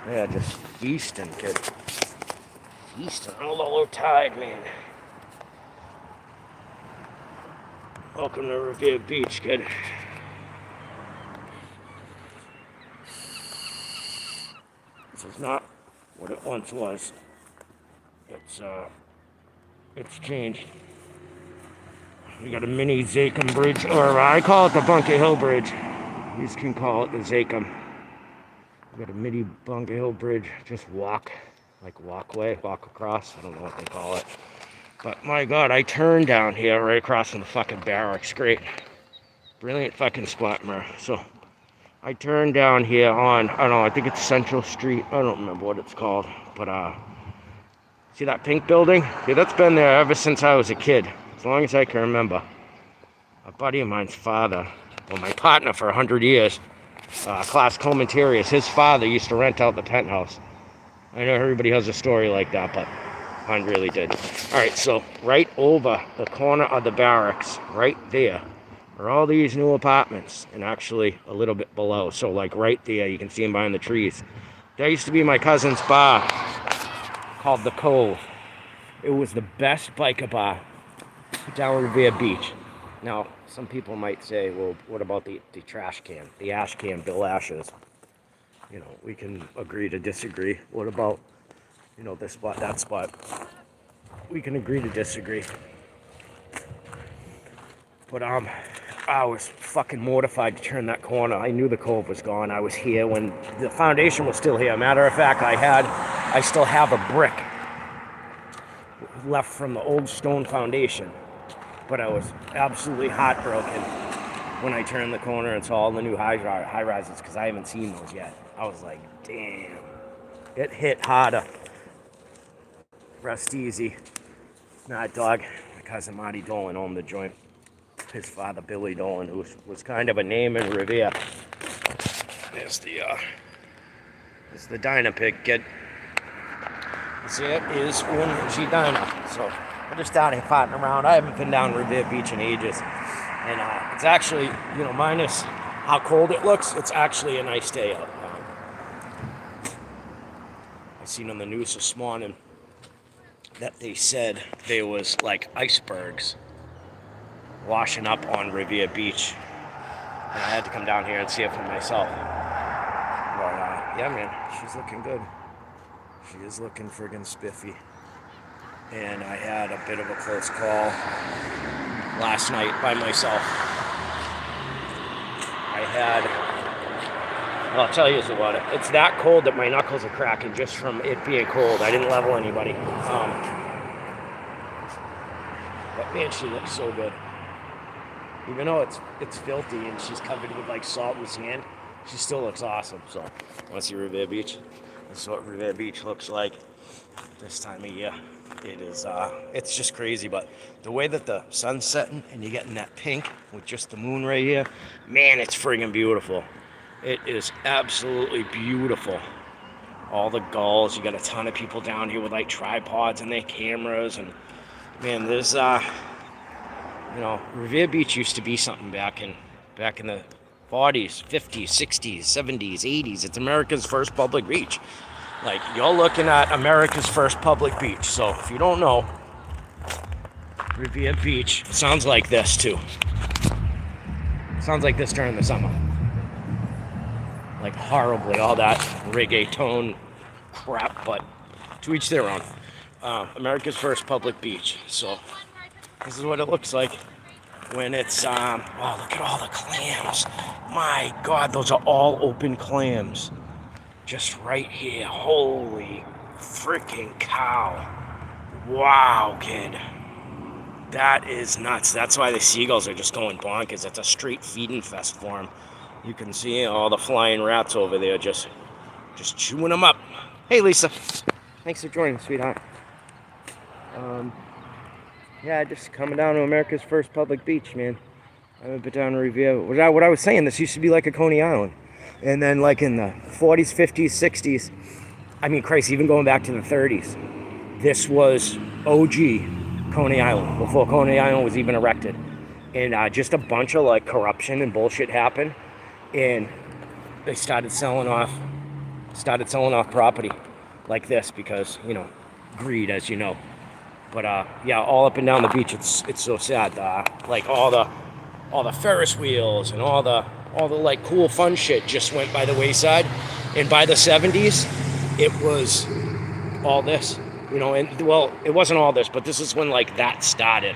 Yeah, just feasting, kid. Feasting on the low tide, man. Welcome to Revere Beach, kid. This is not what it once was. It's changed. We got a mini Zakum Bridge, or I call it the Bunker Hill Bridge. You can call it the Zakum. We got a mini Bunker Hill Bridge. Just walk across. I don't know what they call it. But my God, I turned down here right across from the fucking barracks. Great. Brilliant fucking spot, Mer. So I turned down here on, I don't know, I think it's Central Street. I don't remember what it's called. But see that pink building? Yeah, that's been there ever since I was a kid. As long as I can remember. A buddy of mine's father, well, my partner for 100 years, Class Colementarius, his father used to rent out the penthouse. I know everybody has a story like that, but mine really did. All right, so right over the corner of the barracks, right there, are all these new apartments, and actually a little bit below. So like right there, you can see them behind the trees. That used to be my cousin's bar called The Cove. It was the best biker bar down Revere Beach. Now, some people might say, well, what about the trash can, the ash can, Bill Ashes? You know, we can agree to disagree. What about, you know, this spot, that spot? We can agree to disagree. But I was fucking mortified to turn that corner. I knew the Cove was gone. I was here when the foundation was still here. Matter of fact, I still have a brick left from the old stone foundation. But I was absolutely heartbroken when I turned the corner and saw all the new high rises, because I haven't seen those yet. I was like, damn, it hit harder. Rest easy. Nah, dog. My cousin Marty Dolan owned the joint. His father, Billy Dolan, who was kind of a name in Revere. There's the diner pig, kid. There is one diner. So we're just down here farting around. I haven't been down Revere Beach in ages. And it's actually, you know, minus how cold it looks, it's actually a nice day out. I seen on the news this morning that they said there was like icebergs washing up on Revere Beach. And I had to come down here and see it for myself. But yeah, man, she's looking good. She is looking friggin' spiffy. And I had a bit of a close call last night by myself. I'll tell you about it. It's that cold that my knuckles are cracking just from it being cold. I didn't level anybody. But man, she looks so good. Even though it's filthy and she's covered with like salt and sand, she still looks awesome. So, want to see Revere Beach? This is what Revere Beach looks like this time of year. It is, it's just crazy, but the way that the sun's setting and you're getting that pink with just the moon right here, man, it's friggin' beautiful. It is absolutely beautiful. All the gulls, you got a ton of people down here with like tripods and their cameras, and man, there's, you know, Revere Beach used to be something back in the 40s, 50s, 60s, 70s, 80s. It's America's first public beach. Like, you're looking at America's first public beach. So, if you don't know, Revere Beach sounds like this, too. Sounds like this during the summer. Like, horribly, all that reggaeton crap, but to each their own. America's first public beach. So, this is what it looks like when it's, oh, look at all the clams. My God, those are all open clams. Just right here. Holy freaking cow. Wow, kid. That is nuts. That's why the seagulls are just going bonkers. It's a straight feeding fest for them. You can see all the flying rats over there just chewing them up. Hey, Lisa. Thanks for joining, sweetheart. Yeah, just coming down to America's first public beach, man. I haven't been down to Revere. What I was saying, this used to be like a Coney Island. And then like in the 40s, 50s, 60s, I mean, Christ, even going back to the 30s, this was OG Coney Island, before Coney Island was even erected. And just a bunch of like corruption and bullshit happened. And they started selling off started selling off property like this because, you know, greed, as you know. But yeah, all up and down the beach, it's so sad. Like all the Ferris wheels and all the like cool fun shit just went by the wayside. And by the 70s, it was all this, you know. And well, it wasn't all this, but this is when like that started.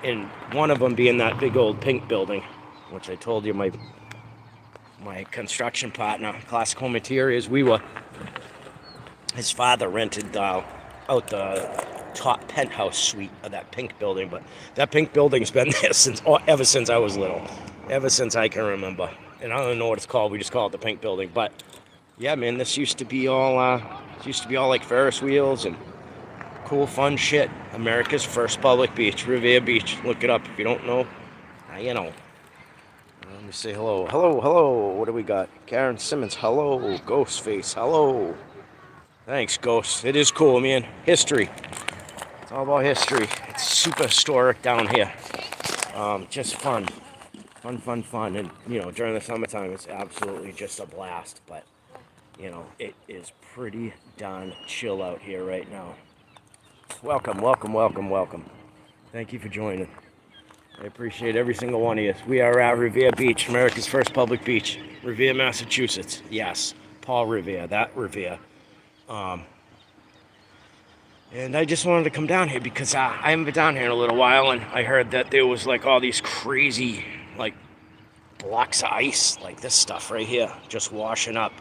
And one of them being that big old pink building, which I told you my construction partner, Classical Materials, his father rented out the top penthouse suite of that pink building. But that pink building's been there ever since I was little, ever since I can remember. And I don't know what it's called. We just call it the pink building. But yeah, man, this used to be all like Ferris wheels and cool fun shit. America's first public beach, Revere Beach. Look it up if you don't know. Now you know. Let me say hello. Hello. What do we got? Karen Simmons, hello. Ghostface, hello. Thanks, Ghost. It is cool, man. History. It's all about history. It's super historic down here. Just fun. Fun. And, you know, during the summertime, it's absolutely just a blast. But, you know, it is pretty darn chill out here right now. Welcome. Thank you for joining. I appreciate every single one of you. We are at Revere Beach, America's first public beach. Revere, Massachusetts. Yes, Paul Revere, that Revere. And I just wanted to come down here because I haven't been down here in a little while, and I heard that there was like all these crazy like blocks of ice, like this stuff right here, just washing up.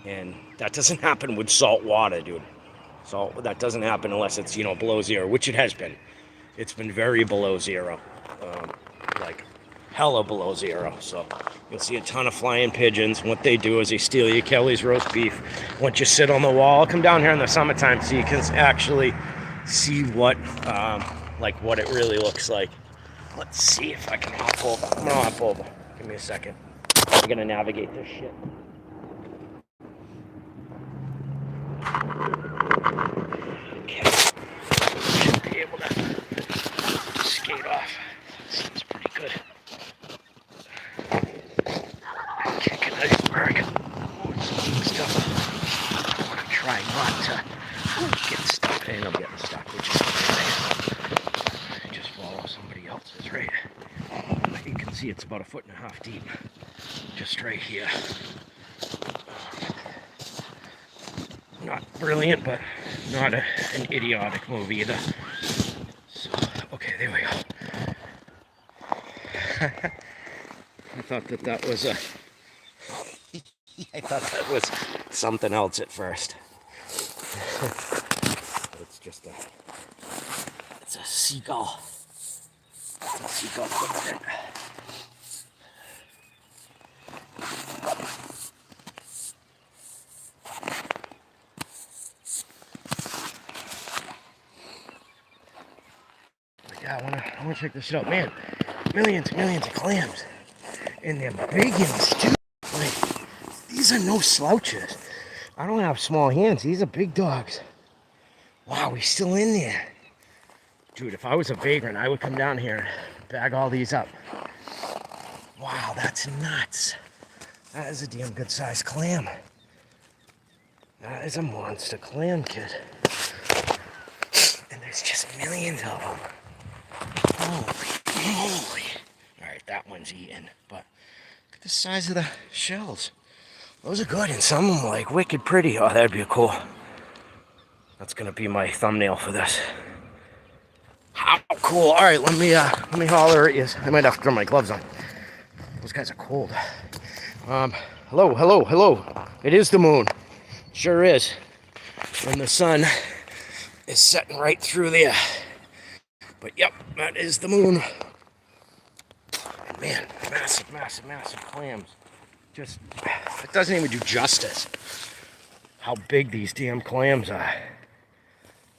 And that doesn't happen with salt water, dude. That doesn't happen unless it's, you know, below zero, which it has been. It's been very below zero, like hella below zero. So you'll see a ton of flying pigeons. What they do is they steal your Kelly's roast beef. Once you sit on the wall, come down here in the summertime so you can actually see what it really looks like. Let's see if I can hop over. I'm gonna hop over. Give me a second. I'm gonna navigate this shit. Okay. Should be able to skate off. Seems pretty good. Kicking iceberg. Stuff. I want to try not to get stuck. And I'm getting stuck, which is okay. Just follow somebody else's, right? You can see it's about 1.5 feet deep. Just right here. Not brilliant, but not an idiotic move either. So, okay, there we go. I thought that was I thought that was something else at first. It's a seagull. It's a seagull footprint. Yeah, I wanna check this shit out, man. Millions of clams, and they're big and stupid. Like, these are no slouches. I don't have small hands. These are big dogs. Wow, he's still in there, dude. If I was a vagrant, I would come down here and bag all these up. Wow, that's nuts. That is a damn good sized clam. That is a monster clam, kid. And there's just millions of them. Holy moly. Alright, that one's eaten, but look at the size of the shells. Those are good, and some of them are like wicked pretty. Oh, that'd be cool. That's gonna be my thumbnail for this. How cool. Alright, let me holler at you. I might have to throw my gloves on. Those guys are cold. Hello. It is the moon. Sure is. And the sun is setting right through there. But yep, that is the moon. And man, massive clams. Just, it doesn't even do justice how big these damn clams are.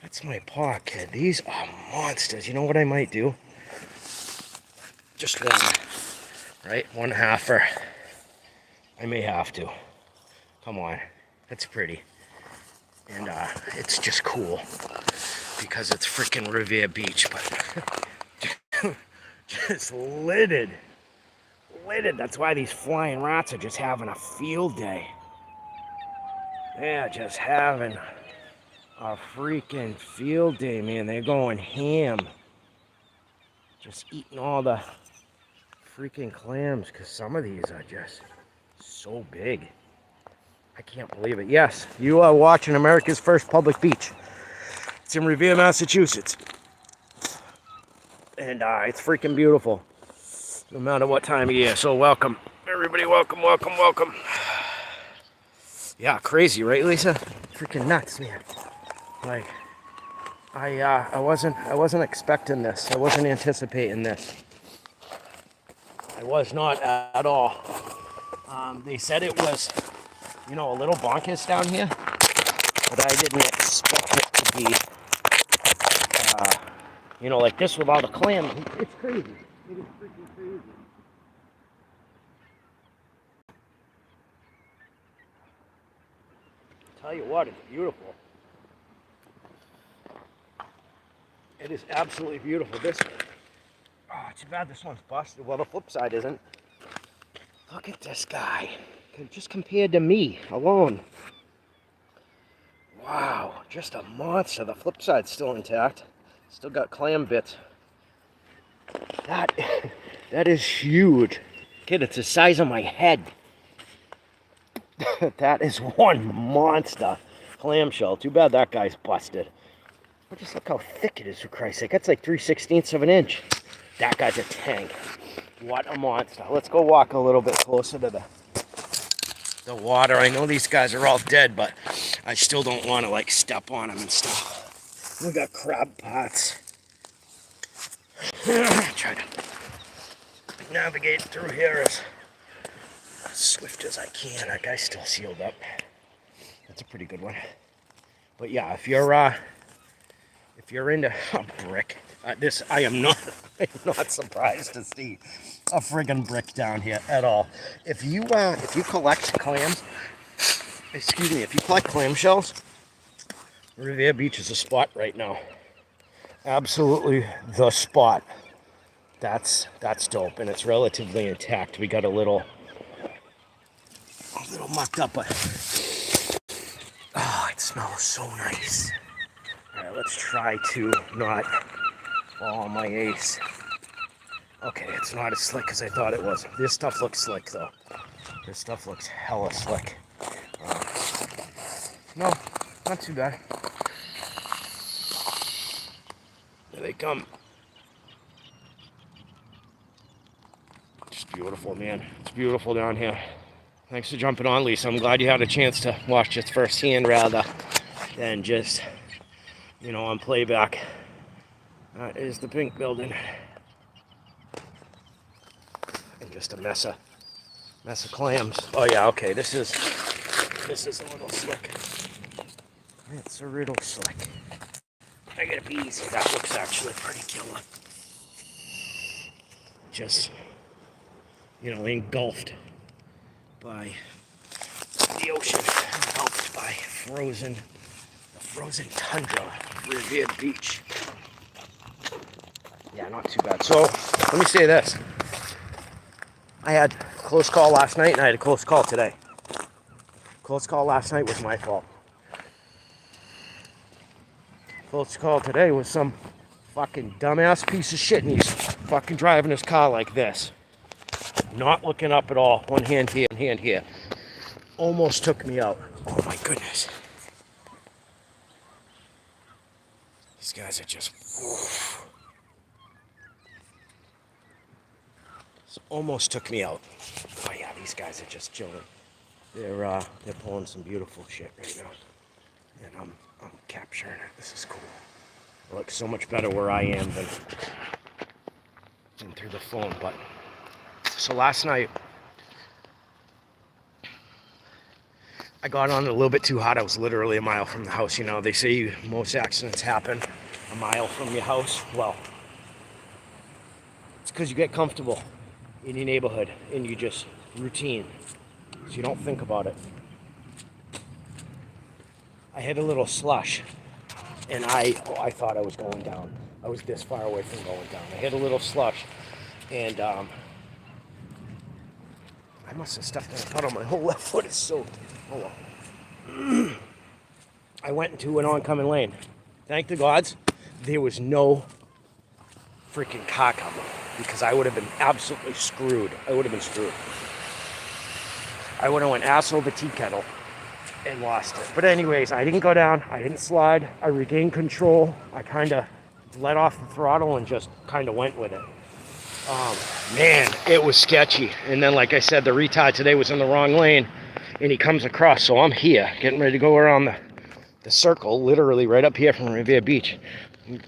That's my paw, kid. These are monsters. You know what I might do? Just one, right? 1/2. I may have to. Come on, that's pretty. And it's just cool because it's freaking Revere Beach, but just lidded. That's why these flying rats are just having a field day. They're just having a freaking field day, man. They're going ham. Just eating all the freaking clams, because some of these are just so big. I can't believe it. Yes, you are watching America's first public beach. It's in Revere, Massachusetts. And it's freaking beautiful, no matter what time of year. So welcome, everybody. Welcome, welcome, welcome. Yeah, crazy, right, Lisa? Freaking nuts, man. Like, I wasn't expecting this. I wasn't anticipating this. I was not at all. They said it was, a little bonkers down here, but I didn't expect it to be, like this with all the clams. It's crazy. It is freaking crazy. Tell you what, it's beautiful. It is absolutely beautiful. Too bad this one's busted. Well, the flip side isn't. Look at this guy. Just compared to me alone. Wow, just a monster. The flip side's still intact. Still got clam bits. That is huge. Kid, it's the size of my head. That is one monster clamshell. Too bad that guy's busted. But just look how thick it is, for Christ's sake. That's like 3/16 of an inch. That guy's a tank. What a monster. Let's go walk a little bit closer to the water. I know these guys are all dead, but I still don't want to step on them and stuff. We got crab pots. Try to navigate through here as swift as I can. That guy's still sealed up. That's a pretty good one. But yeah, if you're into a brick, I am not surprised to see a friggin' brick down here at all. If you collect clams, if you collect clamshells, Revere Beach is a spot right now. Absolutely the spot. That's dope, and it's relatively intact. We got a little mucked up, but it smells so nice. All right, let's try to not fall on my ace. Okay, it's not as slick as I thought it was. This stuff looks slick, though. This stuff looks hella slick. No, not too bad. There they come. It's beautiful, man. It's beautiful down here. Thanks for jumping on, Lisa. I'm glad you had a chance to watch this firsthand rather than just, on playback. That is the pink building. And just a mess of clams. Oh yeah, okay. This is a little slick. It's a little slick. I gotta be easy. That looks actually pretty killer. Just, engulfed by the ocean, engulfed by the frozen tundra of Revere Beach. Yeah, not too bad. So, let me say this. I had a close call last night, and I had a close call today. Close call last night was my fault. Close call today was some fucking dumbass piece of shit, and he's fucking driving his car like this. Not looking up at all. One hand here and hand here. Almost took me out. Oh my goodness. These guys are just... almost took me out. Oh yeah, these guys are just chilling. They're pulling some beautiful shit right now. And I'm capturing it. This is cool. It looks so much better where I am than through the phone. But so last night I got on it a little bit too hot. I was literally a mile from the house. They say most accidents happen a mile from your house. Well, it's because you get comfortable in your neighborhood and you just routine, so you don't think about it. I hit a little slush, and I thought I was going down. I was this far away from going down. I hit a little slush, and I must have stepped in a puddle. My whole left foot is soaked. Oh well. I went into an oncoming lane. Thank the gods, there was no freaking car coming, because I would have been absolutely screwed. I would have been screwed. I would have went ass over tea kettle and lost it. But anyways, I didn't go down. I didn't slide. I regained control. I kind of let off the throttle and just kind of went with it. Man, it was sketchy. And then, like I said, the retard today was in the wrong lane, and he comes across. So I'm here, getting ready to go around the circle, literally right up here from Revere Beach.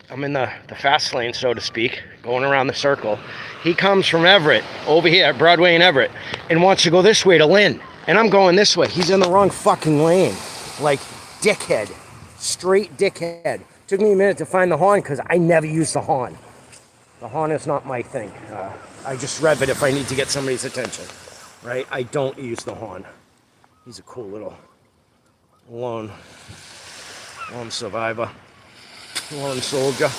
I'm in the fast lane, so to speak, going around the circle. He comes from Everett, over here at Broadway and Everett, and wants to go this way to Lynn. And I'm going this way. He's in the wrong fucking lane. Like, dickhead. Straight dickhead. Took me a minute to find the horn, because I never use the horn. The horn is not my thing. I just rev it if I need to get somebody's attention, right? I don't use the horn. He's a cool little lone survivor, lone soldier.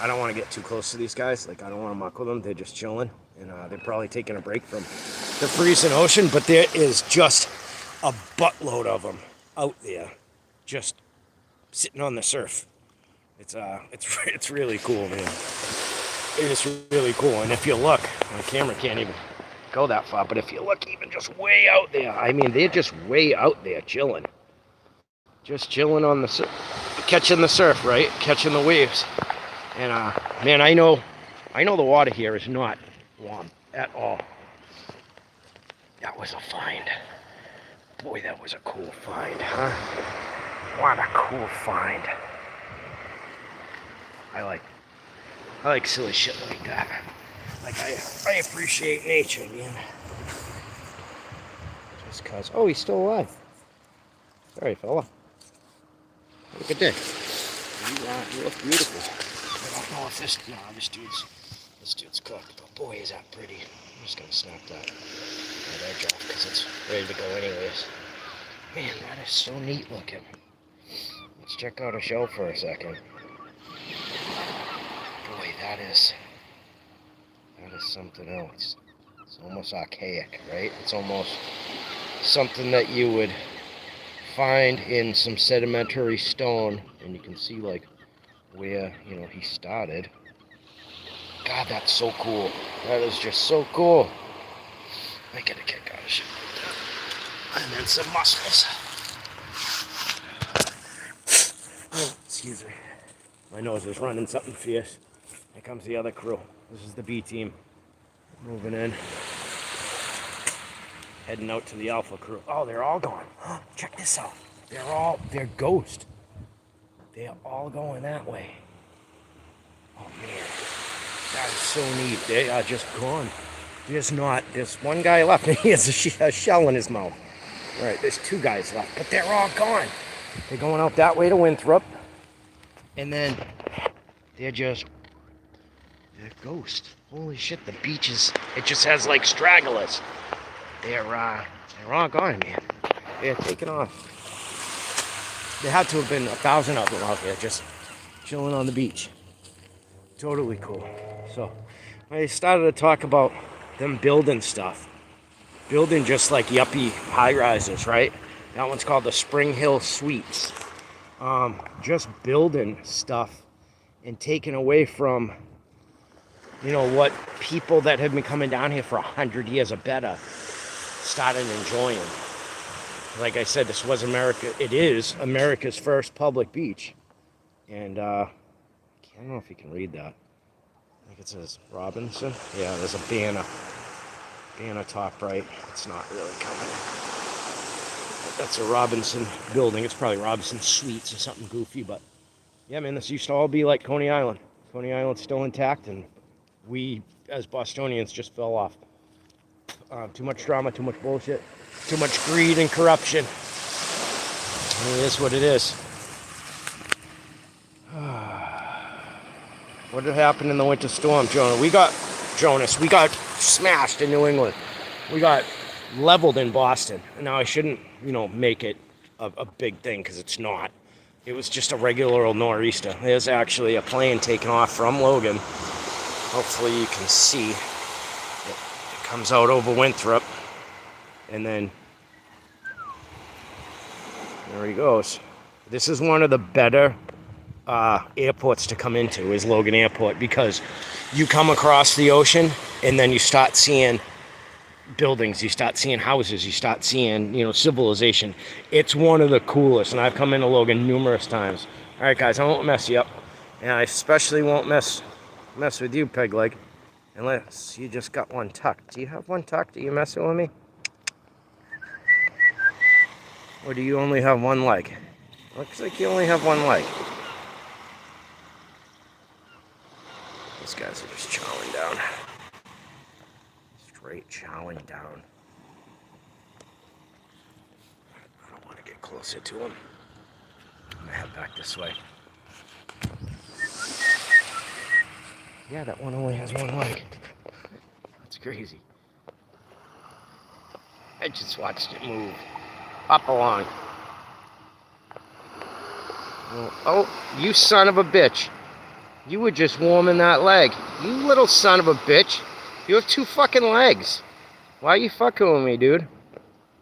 I don't want to get too close to these guys. Like, I don't want to muck with them. They're just chilling, and they're probably taking a break from the freezing ocean, but there is just a buttload of them out there just sitting on the surf. It's really cool, man. It is really cool. And if you look, my camera can't even go that far, but if you look even just way out there, I mean, they're just way out there chilling. Just chilling on the surf, catching the surf, right? Catching the waves. And man, I know the water here is not warm at all. That was a find. Boy, that was a cool find, huh? What a cool find. I like silly shit like that. Like, I appreciate nature, man. Just cause, oh, he's still alive. Sorry, fella. Look at this. You look beautiful. I don't know if this dude's cooked, but boy, is that pretty. I'm just gonna snap that edge off, because it's ready to go anyways. Man, that is so neat looking. Let's check out a shell for a second. Boy, that is something else. It's almost archaic, right? It's almost something that you would find in some sedimentary stone, and you can see like where, you know, he started. God, that's so cool. That is just so cool. I get a kick out of shit like that. And then some mussels. Oh, excuse me. My nose is running something fierce. Here comes the other crew. This is the B team. Moving in. Heading out to the Alpha crew. Oh, they're all gone. Check this out. They're ghost. They're all going that way. Oh man, that is so neat. They are just gone. There's one guy left, and he has a shell in his mouth. Right, there's two guys left, but they're all gone. They're going out that way to Winthrop, and then they're ghost. Holy shit, the beaches, it just has like stragglers. They're all gone, man. They're taking off. There had to have been 1,000 of them out there just chilling on the beach. Totally cool. So I started to talk about them building stuff. Building just like yuppie high-rises, right? That one's called the Spring Hill Suites. Just building stuff and taking away from, you know, what people that have been coming down here for 100 years or better started enjoying. Like I said, this was it is America's first public beach. And I don't know if you can read that. I think it says Robinson. Yeah, there's a banner top right. It's not really coming. That's a Robinson building. It's probably Robinson Suites or something goofy, but yeah, man, this used to all be like Coney Island. Coney Island's still intact, and we, as Bostonians, just fell off. Too much drama, too much bullshit, too much greed and corruption. It is what it is. What did happen in the winter storm, Jonah? We got smashed in New England. We got leveled in Boston. Now, I shouldn't, make it a big thing, because it's not. It was just a regular old nor'easter. There's actually a plane taking off from Logan. Hopefully you can see. It comes out over Winthrop, and then There he goes. This is one of the better airports to come into, is Logan Airport, because you come across the ocean and then you start seeing buildings, you start seeing houses, you start seeing, civilization. It's one of the coolest, and I've come into Logan numerous times. All right, guys, I won't mess you up, and I especially won't mess with you, peg leg, unless you just got one tucked. Do you have one tucked? Are you messing with me? Or do you only have one leg? Looks like you only have one leg. These guys are just chowing down. Straight chowing down. I don't want to get closer to them. I'm gonna head back this way. Yeah, that one only has one leg. That's crazy. I just watched it move. Hop along. Oh, you son of a bitch. You were just warming that leg. You little son of a bitch. You have 2 fucking legs. Why are you fucking with me, dude?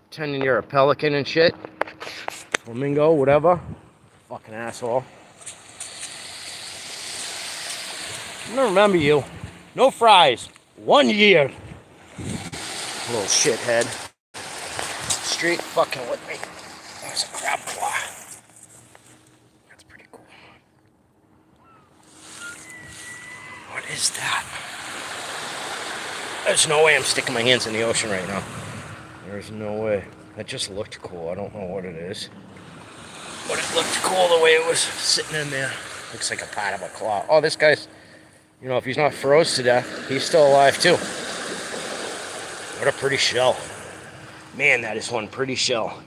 Pretending you're a pelican and shit. Flamingo, whatever. Fucking asshole. I don't remember you. No fries. 1 year. Little shithead. Straight fucking with me. There's a crab claw. That's pretty cool. What is that? There's no way I'm sticking my hands in the ocean right now. There's no way. That just looked cool. I don't know what it is. But it looked cool the way it was sitting in there. Looks like a part of a claw. Oh, this guy's, if he's not froze to death, he's still alive too. What a pretty shell. Man, that is one pretty shell.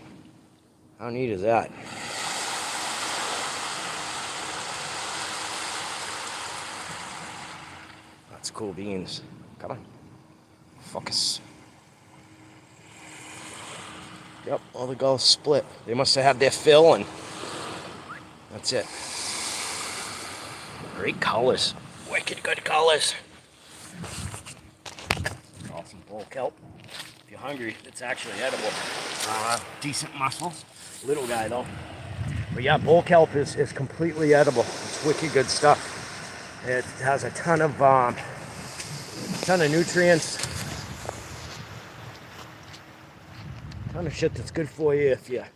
How neat is that? That's cool beans. Come on. Focus. Yep, all the gulls split. They must have had their fill, and that's it. Great colors. Wicked good colors. Awesome bull kelp. If you're hungry, it's actually edible. Decent muscle. Little guy, though. But yeah, bull kelp is completely edible. It's wicked good stuff. It has a ton of nutrients. Ton of shit that's good for you if you're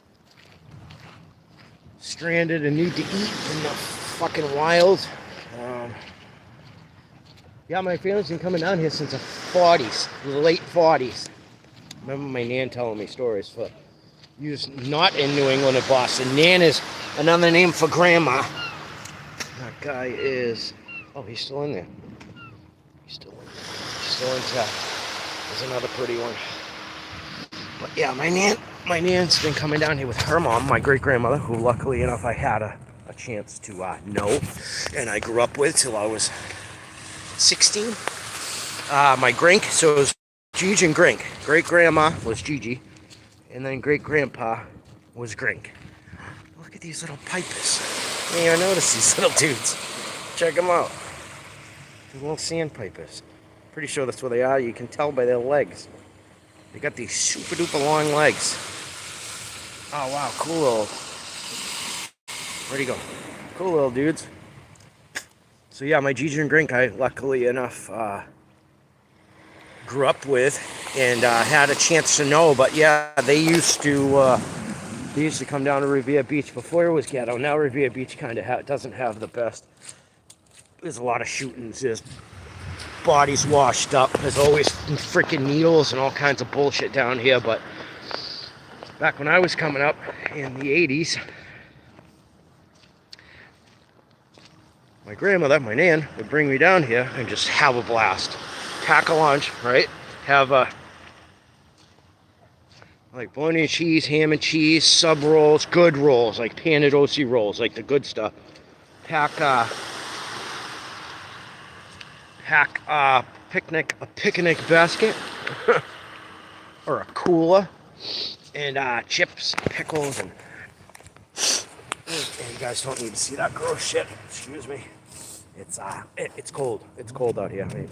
stranded and need to eat in the fucking wild. Yeah, my family's been coming down here since the 40s, the late 40s. I remember my nan telling me stories. For you not in New England or Boston. Nan is another name for grandma. That guy is, he's still in there. He's still intact. There's another pretty one. But yeah, my nan's been coming down here with her mom, my great-grandmother, who luckily enough I had a chance to know, and I grew up with till I was 16. My grink, so it was Gigi and Grink. Great-grandma was Gigi, and then great-grandpa was Grink. Look at these little pipers. I didn't even notice these little dudes. Check them out. These little sandpipers. Pretty sure that's what they are. You can tell by their legs. They got these super duper long legs. Oh wow, cool little. Where'd he go? Cool little dudes. So yeah, my Gigi and Grink, I luckily enough grew up with and had a chance to know. But yeah, they used to come down to Revere Beach before it was ghetto. Now Revere Beach kind of doesn't have the best. There's a lot of shootings. There's bodies washed up. There's always freaking needles and all kinds of bullshit down here. But back when I was coming up in the 80s, my grandmother, my nan, would bring me down here and just have a blast. Pack a lunch, right? Have like bologna and cheese, ham and cheese, sub rolls, good rolls, like panadosi rolls, like the good stuff. Pack a picnic basket or a cooler, and chips, pickles, and you guys don't need to see that gross shit. Excuse me. It's cold. It's cold out here. I mean, it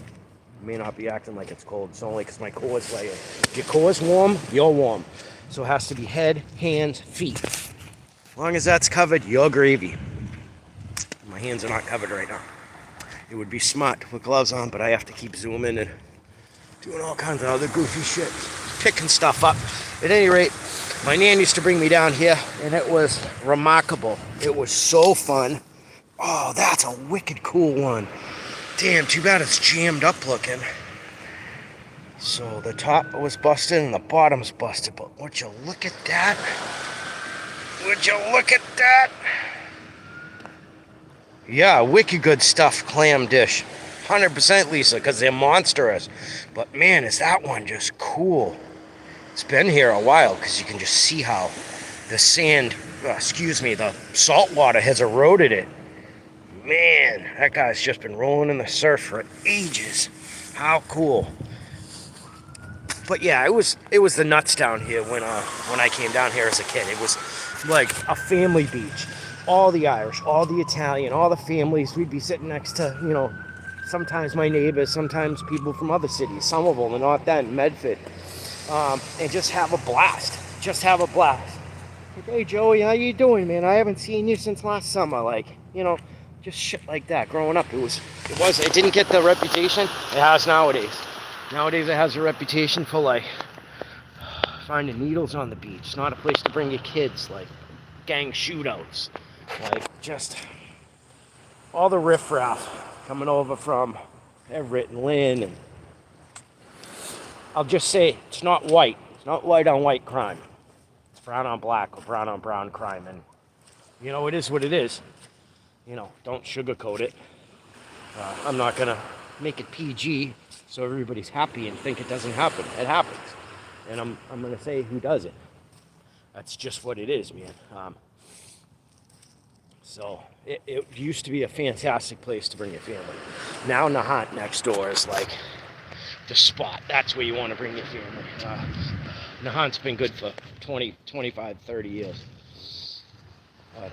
may not be acting like it's cold. It's only because my core's laying. If your core's warm, you're warm. So it has to be head, hands, feet. As long as that's covered, you're gravy. My hands are not covered right now. It would be smart to put gloves on, but I have to keep zooming and doing all kinds of other goofy shit, picking stuff up. At any rate, my nan used to bring me down here, and it was remarkable. It was so fun. Oh, that's a wicked cool one. Damn, too bad it's jammed up looking. So the top was busted and the bottom's busted, but would you look at that? Would you look at that? Yeah, wicked good stuffed clam dish. 100% Lisa, because they're monstrous. But man, is that one just cool. It's been here a while because you can just see how the sand, the salt water has eroded it. Man, that guy's just been rolling in the surf for ages. How cool. But yeah, it was the nuts down here when I came down here as a kid. It was like a family beach. All the Irish, all the Italian, all the families. We'd be sitting next to, sometimes my neighbors, sometimes people from other cities, some of them, and not then, Medford. And just have a blast. Like, hey, Joey, how you doing, man? I haven't seen you since last summer. Just shit like that. Growing up, it didn't get the reputation it has nowadays. Nowadays, it has a reputation for, finding needles on the beach. Not a place to bring your kids, gang shootouts. Just all the riffraff coming over from Everett and Lynn. And I'll just say, it's not white. It's not white on white crime. It's brown on black or brown on brown crime. And, it is what it is. Don't sugarcoat it. I'm not going to make it PG so everybody's happy and think it doesn't happen. It happens. And I'm going to say who does it. That's just what it is, man. So it used to be a fantastic place to bring your family. Now Nahant next door is the spot. That's where you want to bring your family. Nahant's been good for 20, 25, 30 years. But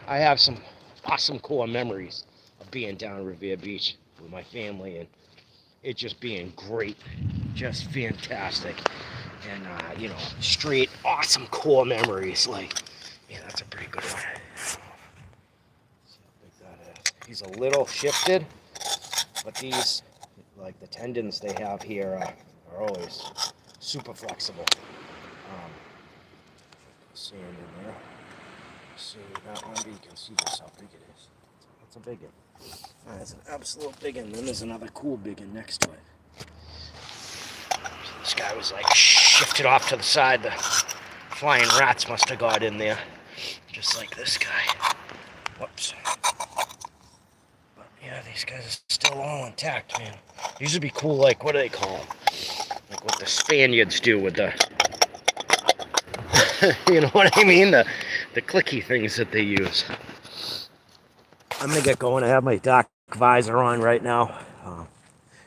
I have some awesome core memories of being down at Revere Beach with my family and it just being great, just fantastic. And, straight awesome core memories. That's a pretty good one. He's a little shifted, but these, the tendons they have here are always super flexible. Sand in there. See that one, you can see just how big it is. That's a big one. That's an absolute big one. Then there's another cool big one next to it. So this guy was shifted off to the side. The flying rats must have got in there, just like this guy. Whoops. Yeah, these guys are still all intact, man. These would be cool, what do they call them? What the Spaniards do with the, you know what I mean? The clicky things that they use. I'm gonna get going. I have my dark visor on right now.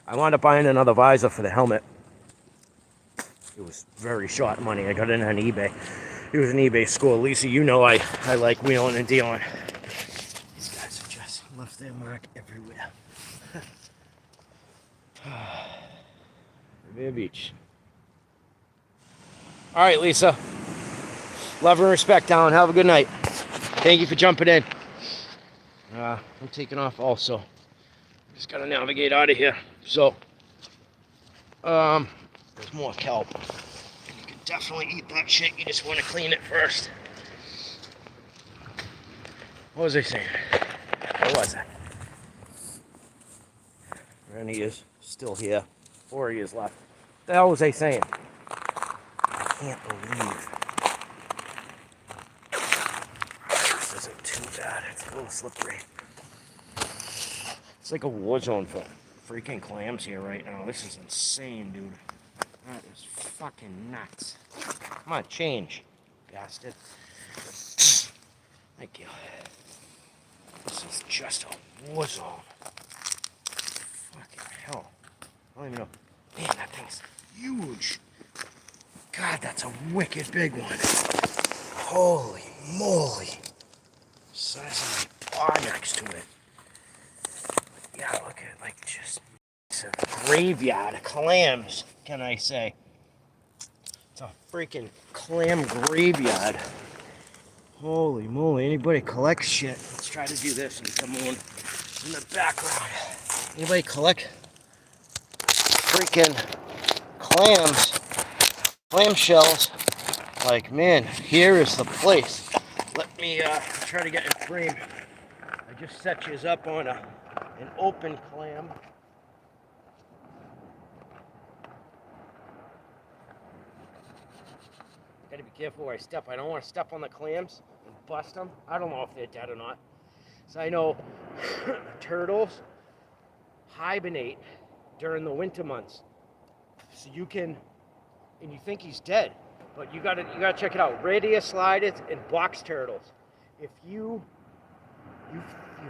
I wound up buying another visor for the helmet. It was very short money. I got it on eBay. It was an eBay score. Lisa, I like wheeling and dealing. Left their mark everywhere. Revere Beach. All right, Lisa. Love and respect, Dolan. Have a good night. Thank you for jumping in. I'm taking off also. Just gotta navigate out of here. So, there's more kelp. You can definitely eat that shit. You just want to clean it first. What was I saying? What was that? And he is still here. 4 years left. What the hell was I saying? I can't believe. This isn't too bad. It's a little slippery. It's like a war zone for freaking clams here right now. This is insane, dude. That is fucking nuts. Come on, change, bastard. Thank you. This is just a war zone. Fucking hell. I don't even know. Man, that thing's huge. God, that's a wicked big one. Holy moly. Size of my paw next to it. Yeah, look at it, just it's a graveyard of clams, can I say. It's a freaking clam graveyard. Holy moly, anybody collects shit? Let's try to do this and come on in the background. Anybody collect freaking clams, clam shells? Like, man, here is the place. Let me try to get in frame. I just set you up on an open clam. Gotta be careful where I step. I don't want to step on the clams and bust them. I don't know if they're dead or not. So I know turtles hibernate during the winter months. So you can, and you think he's dead, but you gotta check it out. Radius sliders and box turtles. If you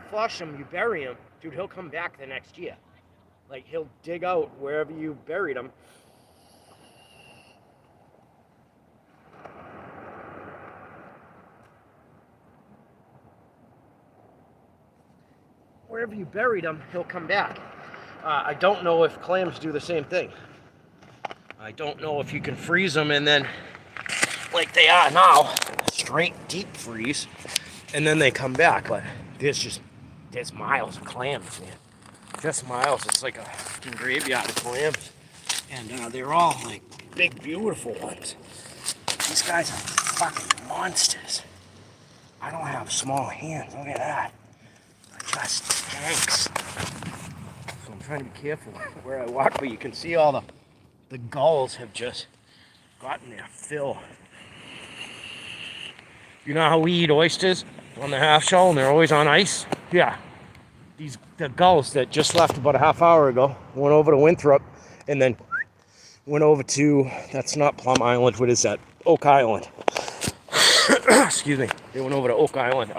flush him, you bury him, dude, he'll come back the next year. Like, he'll dig out wherever you buried him. Wherever you buried him, he'll come back. I don't know if clams do the same thing. I don't know if you can freeze them and then, like they are now, straight deep freeze, and then they come back. But there's miles of clams, man. Just miles. It's like a graveyard of clams. And they're all like big, beautiful ones. These guys are fucking monsters. I don't have small hands. Look at that. Just tanks. So I'm trying to be careful where I walk, but you can see all the gulls have just gotten their fill. You know how we eat oysters on the half shell and they're always on ice? Yeah. The gulls that just left about a half hour ago went over to Winthrop and then went over to, that's not Plum Island, what is that? Oak Island. Excuse me. They went over to Oak Island.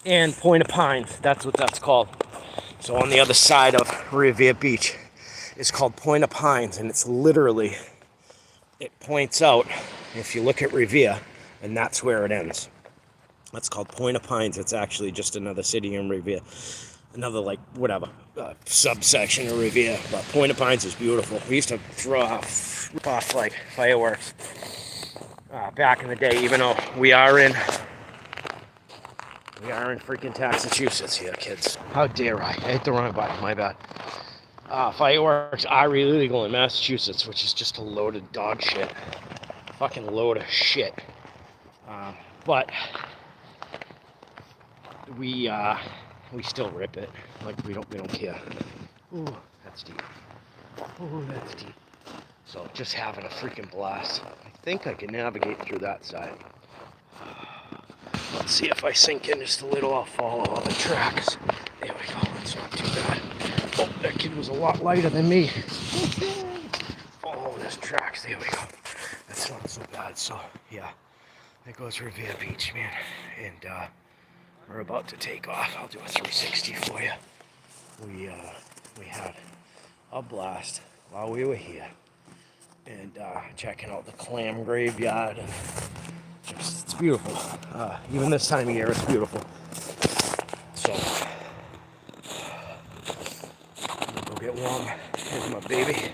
And Point of Pines, that's what that's called. So on the other side of Revere Beach, it's called Point of Pines, and it's literally, it points out, if you look at Revere, and that's where it ends. That's called Point of Pines. It's actually just another city in Revere. Another, like, whatever, subsection of Revere. But Point of Pines is beautiful. We used to throw off like, fireworks back in the day, even though we are in freaking Massachusetts here, kids. How dare I? I hit the wrong button, my bad. Fireworks are illegal in Massachusetts, which is just a load of dog shit. Fucking load of shit. But we still rip it. Like, we don't care. Ooh, that's deep. Ooh, that's deep. So just having a freaking blast. I think I can navigate through that side. Let's see if I sink in just a little, I'll follow all the tracks. There we go, it's not too bad. Oh, that kid was a lot lighter than me. Follow his tracks, there we go. That's not so bad, so yeah. There goes Revere Beach, man. And we're about to take off. I'll do a 360 for you. We had a blast while we were here. And checking out the clam graveyard. And it's beautiful. Even this time of year, it's beautiful. So, I'm gonna go get warm. Here's my baby.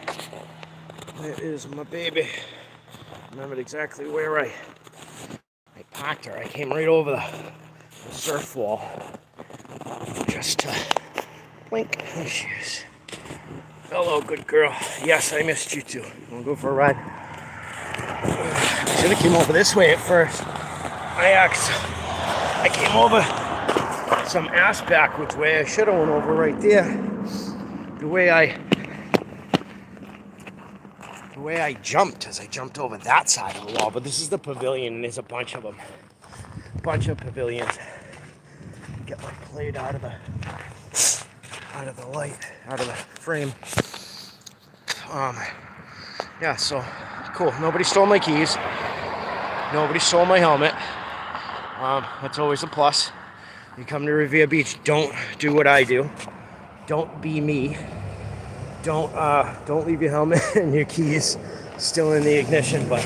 There is my baby. Remembered exactly where I parked her. I came right over the surf wall just to blink. There she is. Hello, good girl. Yes, I missed you too. Wanna go for a ride? I should have came over this way at first. I came over some ass backwards way. I should have went over right there. The way I jumped, as I jumped over that side of the wall. But this is the pavilion, and there's a bunch of them. Bunch of pavilions. Get my plate out of the light, out of the frame. Yeah, so cool. Nobody stole my keys. Nobody stole my helmet. That's always a plus. You come to Revere Beach, don't do what I do. Don't be me. Don't leave your helmet and your keys still in the ignition. But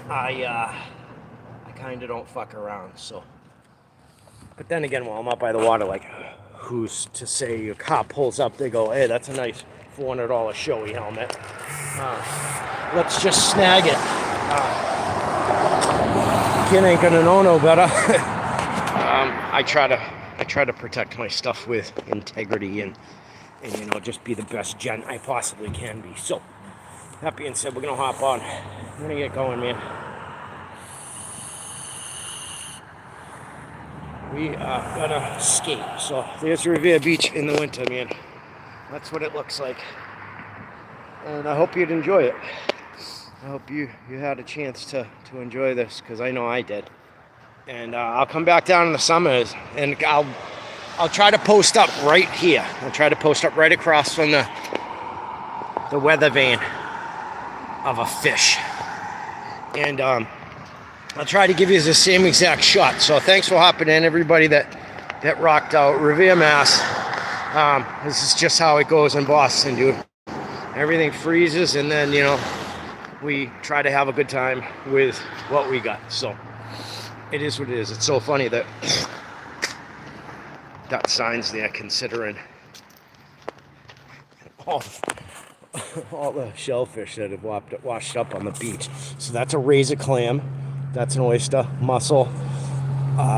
I kind of don't fuck around. So, but then again, while I'm up by the water, like, who's to say your cop pulls up? They go, "Hey, that's a nice $400 showy helmet. Let's just snag it." kid ain't gonna know no better. I try to protect my stuff with integrity and you know, just be the best gent I possibly can be. So that being said, we're gonna hop on. We're gonna get going, man. We are gonna skate. So there's Revere Beach in the winter, man. That's what it looks like. And I hope you'd enjoy it. I hope you had a chance to enjoy this, because I know I did. And I'll come back down in the summers, and I'll try to post up right here. I'll try to post up right across from the weather vane of a fish. And I'll try to give you the same exact shot. So thanks for hopping in, everybody that rocked out. Revere, Mass. This is just how it goes in Boston, dude. Everything freezes, and then, you know, we try to have a good time with what we got. So it is what it is. It's so funny that that sign's there, considering all the shellfish that have washed up on the beach. So that's a razor clam, that's an oyster, mussel,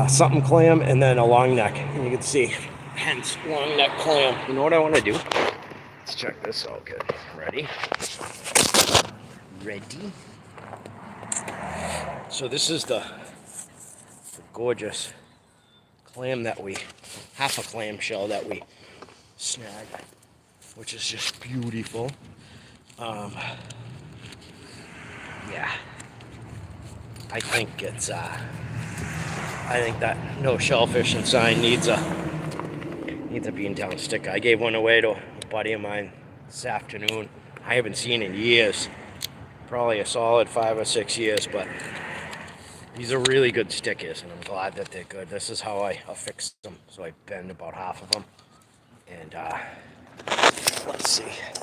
something clam, and then a long neck. And you can see, hence long neck clam. You know what I want to do? Let's check this out. Good. Ready? So this is the gorgeous clam half a clam shell that we snagged, which is just beautiful. Yeah, I think that no shellfishing sign needs a beantown sticker. I gave one away to a buddy of mine this afternoon. I haven't seen in years, probably a solid 5 or 6 years, but these are really good stickers, and I'm glad that they're good. This is how I affix them. So I bend about half of them. And let's see. It's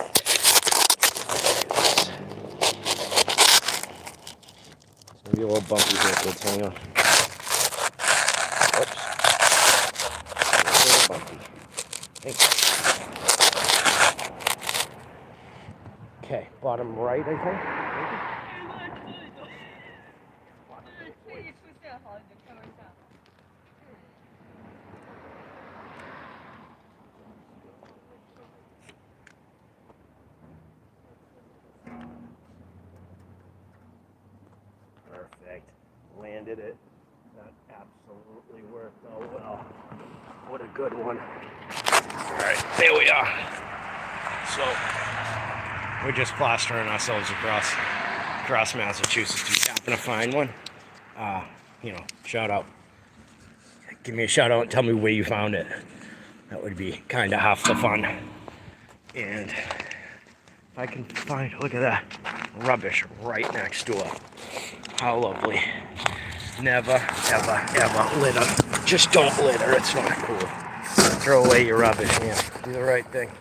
gonna be a little bumpy here, kids. Hang on. Oops. A little bumpy. Thanks. Okay, bottom right, I think. Perfect. Landed it. That absolutely worked out well. What a good one. Alright, there we are. So we're just plastering ourselves across Massachusetts. If you happen to find one, you know, shout out. Give me a shout out and tell me where you found it. That would be kind of half the fun. And if I can find, look at that, rubbish right next door. How lovely. Never, ever, ever litter. Just don't litter. It's not cool. Throw away your rubbish, man. Do the right thing.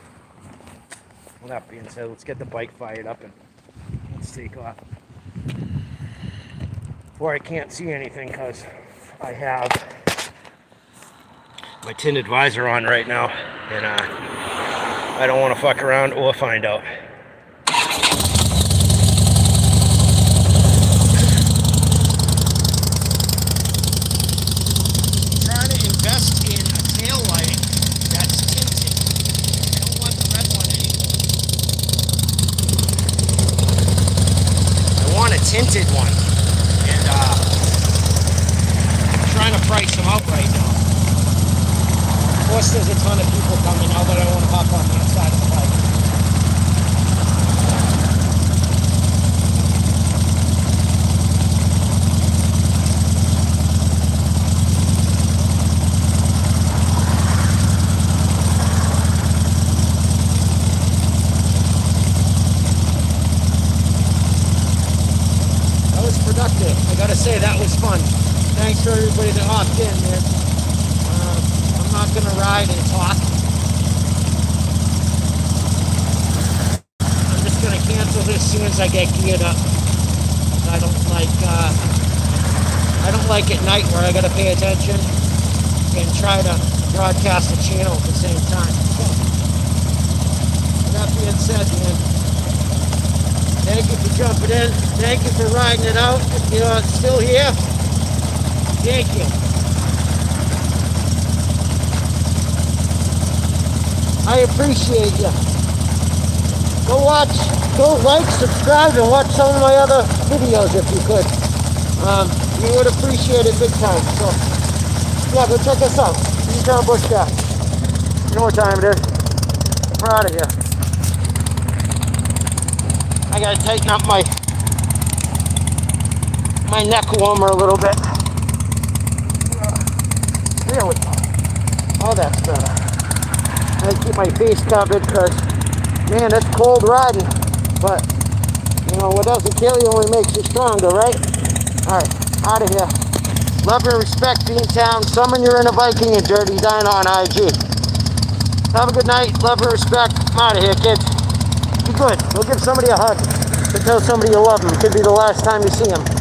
With that being said, let's get the bike fired up and let's take off. Before I can't see anything because I have my tinted visor on right now, and I don't want to fuck around or find out. Trying to invest in a tail light that's tinted. I don't want the red one anymore. I want a tinted one, and I'm trying to price them out right now. Of course, there's a ton of people coming now, but I don't want to hop on the inside of the bike. That was productive. I gotta say, that was fun. Thanks for everybody that hopped in, man. I'm not gonna ride and talk. I'm just gonna cancel this as soon as I get geared up. I don't like at night where I gotta pay attention and try to broadcast the channel at the same time. So, with that being said, man, thank you for jumping in. Thank you for riding it out. If you're still here, Thank you. I appreciate you. Go like, subscribe, and watch some of my other videos if you could. You would appreciate it big time. So, yeah, go check us out. Town Bush Gas. You know what time it is. We're out of here. I gotta tighten up my neck warmer a little bit. Really? Oh, that's better. I keep my face covered because, man, it's cold riding. But, you know, what doesn't kill you only makes you stronger, right? Alright, out of here. Love and respect, Beantown. Summon you're in a Viking and Dirty Dino on IG. Have a good night. Love and respect. I'm out of here, kids. Be good. Go give somebody a hug. Go tell somebody you love them. It could be the last time you see them.